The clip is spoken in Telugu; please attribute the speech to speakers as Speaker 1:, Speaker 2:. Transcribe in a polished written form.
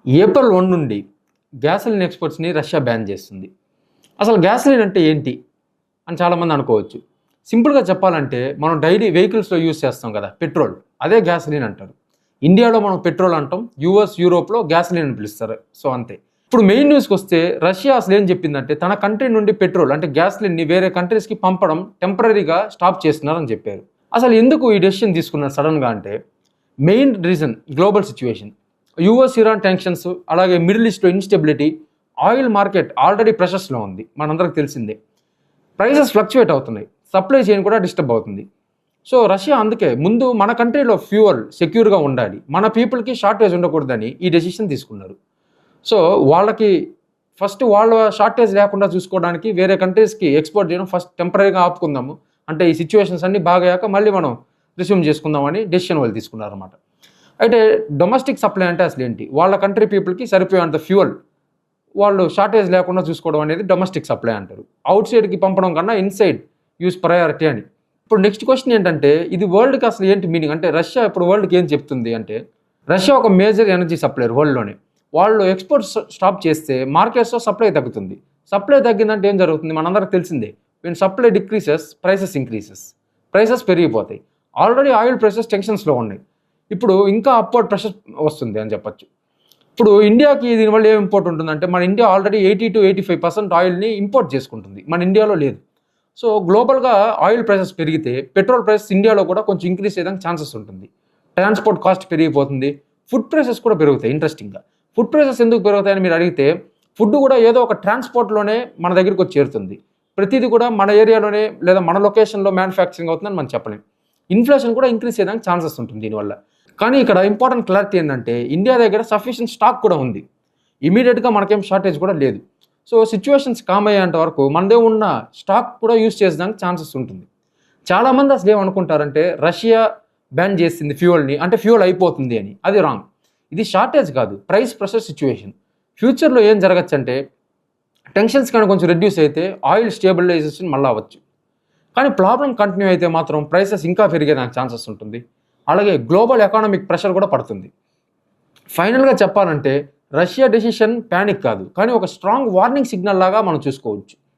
Speaker 1: ఏప్రిల్ 1 నుండి గ్యాసోలిన్ ఎక్స్‌పోర్ట్స్‌ని రష్యా బ్యాన్ చేస్తుంది. అసలు గ్యాసోలిన్ అంటే ఏంటి? అని చాలామంది అనుకోవచ్చు. సింపుల్‌గా చెప్పాలంటే మనం డైలీ వెహికల్స్‌లో యూజ్ చేస్తాం కదా! పెట్రోల్. అదే గ్యాసోలిన్ అంటారు. ఇండియాలో మనం పెట్రోల్ అంటాం. యూఎస్, యూరోప్‌లో గ్యాసోలిన్ అని పిలుస్తారు. సో అంతే. ఇప్పుడు మెయిన్ న్యూస్‌కొస్తే రష్యా అసలు ఏం చెప్పిందంటే తన కంట్రీ నుండి పెట్రోల్ అంటే గ్యాసోలిన్‌ని వేరే కంట్రీస్‌కి పంపడం టెంపరరీగా స్టాప్ చేస్తున్నారని చెప్పారు. అసలు ఎందుకు ఈ డెసిషన్ తీసుకున్నారు సడెన్‌గా అంటే main reason global situation. US Iran tensions అలాగే మిడిల్ ఈస్ట్‌లో ఇన్‌స్టెబిలిటీ, ఆయిల్ మార్కెట్ ఆల్రెడీ ప్రెషర్స్‌లో ఉంది. మనందరికి తెలిసిందే. ప్రైసెస్ ఫ్లక్చుయేట్ అవుతున్నాయి. సప్లై చైన్ కూడా డిస్టర్బ్ అవుతుంది. సో రష్యా అందుకే ముందు మన కంట్రీలో ఫ్యూయల్ సెక్యూర్‌గా ఉండాలి. మన పీపుల్‌కి షార్టేజ్ ఉండకూడదని ఈ డెసిషన్ తీసుకున్నారు. సో వాళ్ళకి ఫస్ట్ వాళ్ళ షార్టేజ్ లేకుండా చూసుకోవడానికి వేరే కంట్రీస్‌కి ఎక్స్‌పోర్ట్ చేయడం ఫస్ట్ టెంపరరీగా ఆపుకుందాము. అంటే ఈ సిట్యుయేషన్స్ అన్నీ బాగయ్యాక మళ్ళీ మనం రిస్యూమ్ చేసుకుందామని డెసిషన్ వాళ్ళు తీసుకున్నారన్నమాట. అయితే డొమెస్టిక్ సప్లై అంటే అసలేంటి? వాళ్ళ కంట్రీ పీపుల్‌కి సరిపోయేంత ఫ్యూయల్ వాళ్ళు షార్టేజ్ లేకుండా చూసుకోవడం అనేది డొమెస్టిక్ సప్లై అంటారు. ఔట్ సైడ్‌కి పంపడం కన్నా ఇన్‌సైడ్ యూజ్ ప్రయారిటీ అని. ఇప్పుడు నెక్స్ట్ క్వెషన్ ఏంటంటే ఇది వరల్డ్‌కి అసలు ఏంటి మీనింగ్? అంటే రష్యా ఇప్పుడు వరల్డ్‌కి ఏం చెప్తుంది అంటే రష్యా ఒక మేజర్ ఎనర్జీ సప్లయర్ వరల్డ్‌లోనే. వాళ్ళు ఎక్స్‌పోర్ట్స్ స్టాప్ చేస్తే మార్కెట్స్‌లో సప్లై తగ్గుతుంది. సప్లై తగ్గిందంటే ఏం జరుగుతుంది? మనందరికి తెలిసిందే. When supply decreases prices increases. Prices పెరిగిపోతాయి. ఆల్రెడీ ఆయిల్ ప్రైసెస్ టెన్షన్స్‌లో ఉన్నాయి. ఇప్పుడు ఇంకా అప్‌వర్డ్ ప్రెషర్ వస్తుంది అని చెప్పొచ్చు. ఇప్పుడు ఇండియాకి దీనివల్ల ఏం ఇంపోర్ట్ ఉంటుందంటే మన ఇండియా ఆల్రెడీ 80-85% ఆయిల్‌ని ఇంపోర్ట్ చేసుకుంటుంది. మన ఇండియాలో లేదు. సో గ్లోబల్‌గా ఆయిల్ ప్రైసెస్ పెరిగితే పెట్రోల్ ప్రైసెస్ ఇండియాలో కూడా కొంచెం ఇంక్రీజ్ చేయడానికి ఛాన్సెస్ ఉంటుంది. ట్రాన్స్‌పోర్ట్ కాస్ట్ పెరిగిపోతుంది. ఫుడ్ ప్రైసెస్ కూడా పెరుగుతాయి ఇంట్రెస్టింగ్‌గా. ఫుడ్ ప్రైసెస్ ఎందుకు పెరుగుతాయని మీరు అడిగితే ఫుడ్ కూడా ఏదో ఒక ట్రాన్స్‌పోర్ట్‌లోనే మన దగ్గరికి వచ్చి చేరుతుంది. ప్రతిది కూడా మన ఏరియాలోనే లేదా మన లొకేషన్‌లో మ్యానుఫ్యాక్చరింగ్ అవుతుందని మనం చెప్పలేం. ఇన్‌ఫ్లేషన్ కూడా ఇంక్రీజ్ చేయడానికి ఛాన్సెస్ ఉంటుంది దీనివల్ల. కానీ ఇక్కడ ఇంపార్టెంట్ క్లారిటీ ఏంటంటే ఇండియా దగ్గర సఫిషియెంట్ స్టాక్ కూడా ఉంది. ఇమీడియట్‌గా మనకేం షార్టేజ్ కూడా లేదు. సో సిట్యుయేషన్స్ కామ్ అయ్యేంత వరకు మనదే ఉన్న స్టాక్ కూడా యూజ్ చేసేదానికి ఛాన్సెస్ ఉంటుంది. చాలామంది అసలు ఏమనుకుంటారంటే రష్యా బ్యాన్ చేసింది ఫ్యూయల్‌ని అంటే ఫ్యూయల్ అయిపోతుంది అని. అది రాంగ్. ఇది షార్టేజ్ కాదు. Price pressure situation. ఫ్యూచర్‌లో ఏం జరగచ్చంటే టెన్షన్స్ కానీ కొంచెం రెడ్యూస్ అయితే ఆయిల్ స్టేబిలైజేషన్ మళ్ళీ అవ్వచ్చు. కానీ ప్రాబ్లం కంటిన్యూ అయితే మాత్రం ప్రైసెస్ ఇంకా పెరిగేదానికి ఛాన్సెస్ ఉంటుంది. అలాగే గ్లోబల్ ఎకానమిక్ ప్రెషర్ కూడా పడుతుంది. ఫైనల్‌గా చెప్పాలంటే రష్యా డెసిషన్ పానిక్ కాదు. కానీ ఒక స్ట్రాంగ్ వార్నింగ్ సిగ్నల్ లాగా మనం చూసుకోవచ్చు.